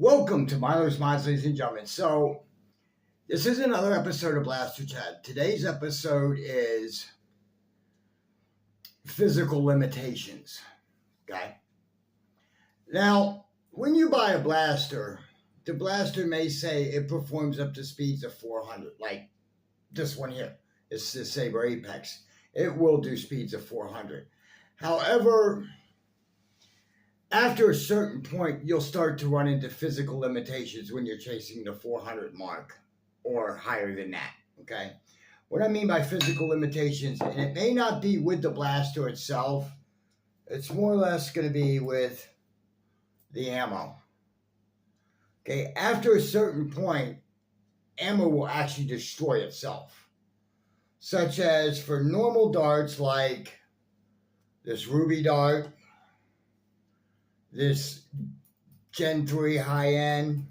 Welcome to Milo's Mods, ladies and gentlemen. So, this is another episode of Blaster Chat. Today's episode is physical limitations. Okay? Now, when you buy a blaster, the blaster may say it performs up to speeds of 400, like this one here. It's the Saber Apex. It will do speeds of 400. However, after a certain point, you'll start to run into physical limitations when you're chasing the 400 mark or higher than that, okay? What I mean by physical limitations, and it may not be with the blaster itself, it's more or less going to be with the ammo. Okay, after a certain point, ammo will actually destroy itself. Such as for normal darts like this Ruby dart, this Gen 3 high-end,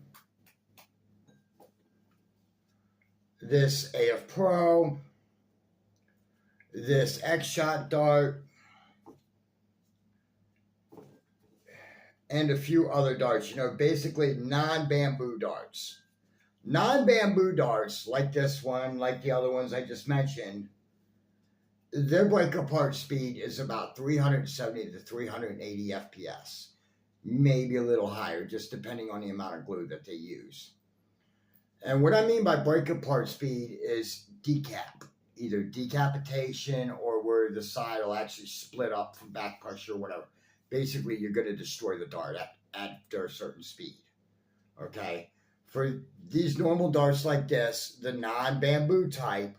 this AF Pro, this X-Shot dart, and a few other darts, basically non-bamboo darts. Non-bamboo darts, like this one, like the other ones I just mentioned, their break apart speed is about 370 to 380 FPS. Maybe a little higher, just depending on the amount of glue that they use. And what I mean by break apart speed is decap, either decapitation or where the side will actually split up from back pressure or whatever. Basically, you're going to destroy the dart after a certain speed. Okay? For these normal darts like this, the non-bamboo type,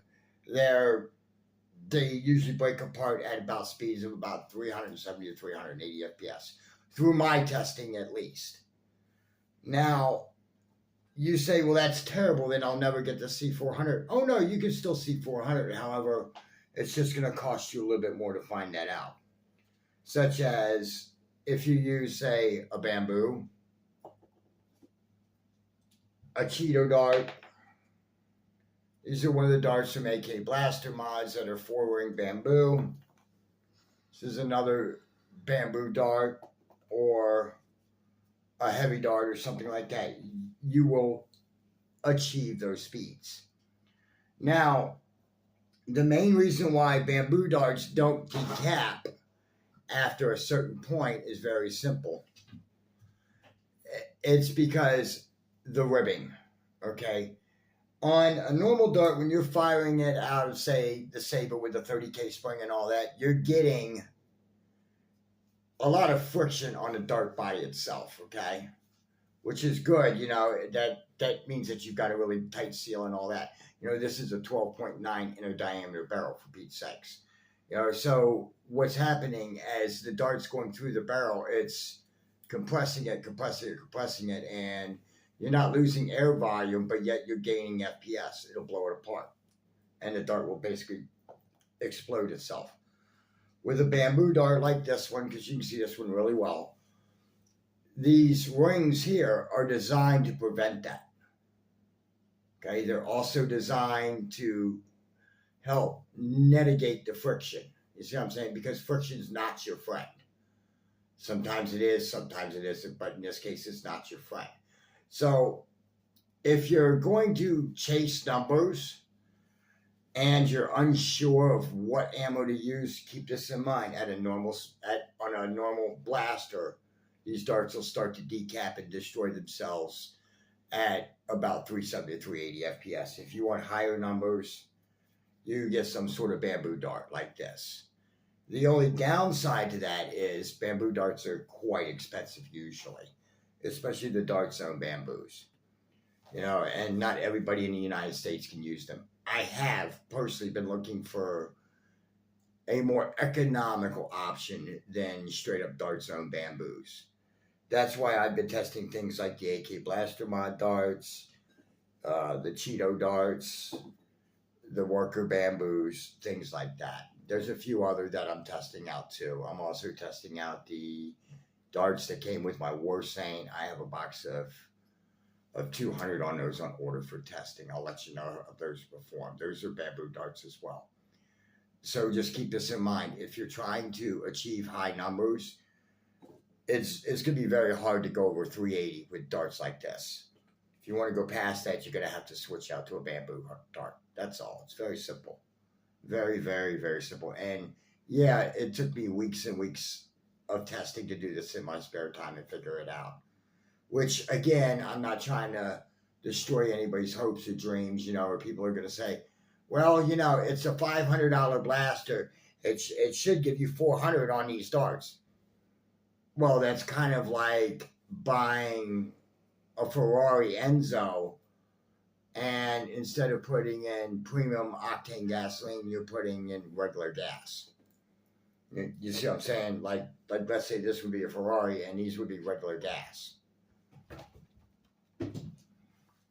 they usually break apart at about speeds of about 370 to 380 FPS. Through my testing, at least. Now, you say, well, that's terrible, then I'll never get the C400. Oh, no, you can still see 400. However, it's just going to cost you a little bit more to find that out. Such as if you use, say, a bamboo, a Cheeto dart. These are one of the darts from AK Blaster mods that are 4-ring bamboo. This is another bamboo dart, or a heavy dart or something like that. You will achieve those speeds. Now, the main reason why bamboo darts don't decap after a certain point is very simple. It's because the ribbing, okay? On a normal dart, when you're firing it out of, say, the Saber with the 30K spring and all that, you're getting a lot of friction on the dart body itself, okay? Which is good, that means that you've got a really tight seal and all that. This is a 12.9 inner diameter barrel, for Pete's sakes. So what's happening as the dart's going through the barrel, it's compressing it, and you're not losing air volume, but yet you're gaining FPS. It'll blow it apart, and the dart will basically explode itself. With a bamboo dart like this one, because you can see this one really well, these rings here are designed to prevent that. Okay, they're also designed to help mitigate the friction. You see what I'm saying? Because friction is not your friend. Sometimes it is, sometimes it isn't, but in this case, it's not your friend. So if you're going to chase numbers and you're unsure of what ammo to use, keep this in mind. On a normal blaster, these darts will start to decap and destroy themselves at about 370 to 380 FPS. If you want higher numbers, you get some sort of bamboo dart like this. The only downside to that is bamboo darts are quite expensive usually, especially the Dart Zone bamboos. And not everybody in the United States can use them. I have personally been looking for a more economical option than straight up Dart Zone bamboos. That's why I've been testing things like the AK Blaster mod darts, the Cheeto darts, the Worker bamboos, things like that. There's a few other that I'm testing out too. I'm also testing out the darts that came with my War Saint. I have a box of 200 on those on order for testing. I'll let you know if those perform. Those are bamboo darts as well. So just keep this in mind. If you're trying to achieve high numbers, it's going to be very hard to go over 380 with darts like this. If you want to go past that, you're going to have to switch out to a bamboo dart. That's all. It's very simple. Very, very, very simple. And yeah, it took me weeks and weeks of testing to do this in my spare time and figure it out. Which, again, I'm not trying to destroy anybody's hopes or dreams, or people are going to say, well, it's a $500 blaster. It should give you 400 on these darts. Well, that's kind of like buying a Ferrari Enzo, and instead of putting in premium octane gasoline, you're putting in regular gas. You see what I'm saying? Like let's say this would be a Ferrari, and these would be regular gas.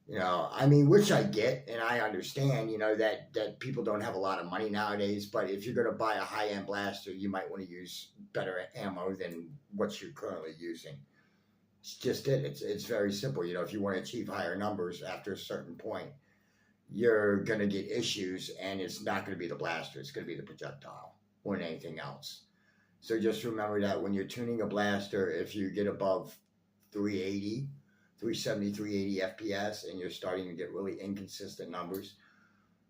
Which I get and I understand, that people don't have a lot of money nowadays, but if you're going to buy a high-end blaster, you might want to use better ammo than what you're currently using. It's just it. It's very simple. If you want to achieve higher numbers after a certain point, you're going to get issues, and it's not going to be the blaster. It's going to be the projectile more than anything else. So just remember that when you're tuning a blaster, if you get above 380, 370, 380 FPS, and you're starting to get really inconsistent numbers,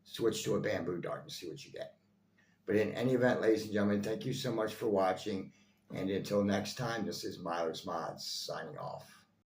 switch to a bamboo dart and see what you get. But in any event, ladies and gentlemen, thank you so much for watching. And until next time, this is Myler's Mods signing off.